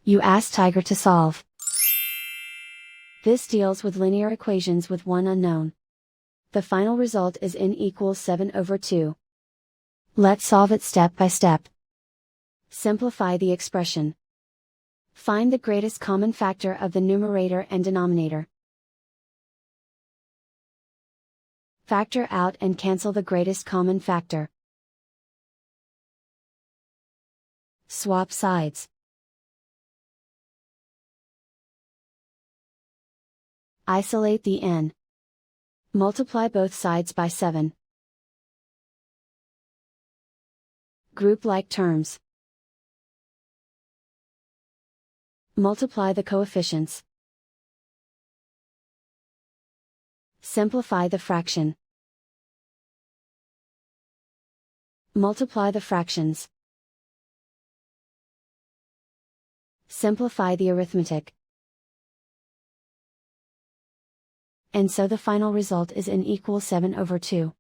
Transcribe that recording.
You ask Tiger to solve. This deals with linear equations with one unknown. The final result is n equals 7/2. Let's solve it step by step. Simplify the expression. Find the greatest common factor of the numerator and denominator. Factor out and cancel the greatest common factor. Swap sides. Isolate the n. Multiply both sides by 7. Group like terms. Multiply the coefficients. Simplify the fraction. Multiply the fractions. Simplify the arithmetic. And so the final result is n equals 7/2.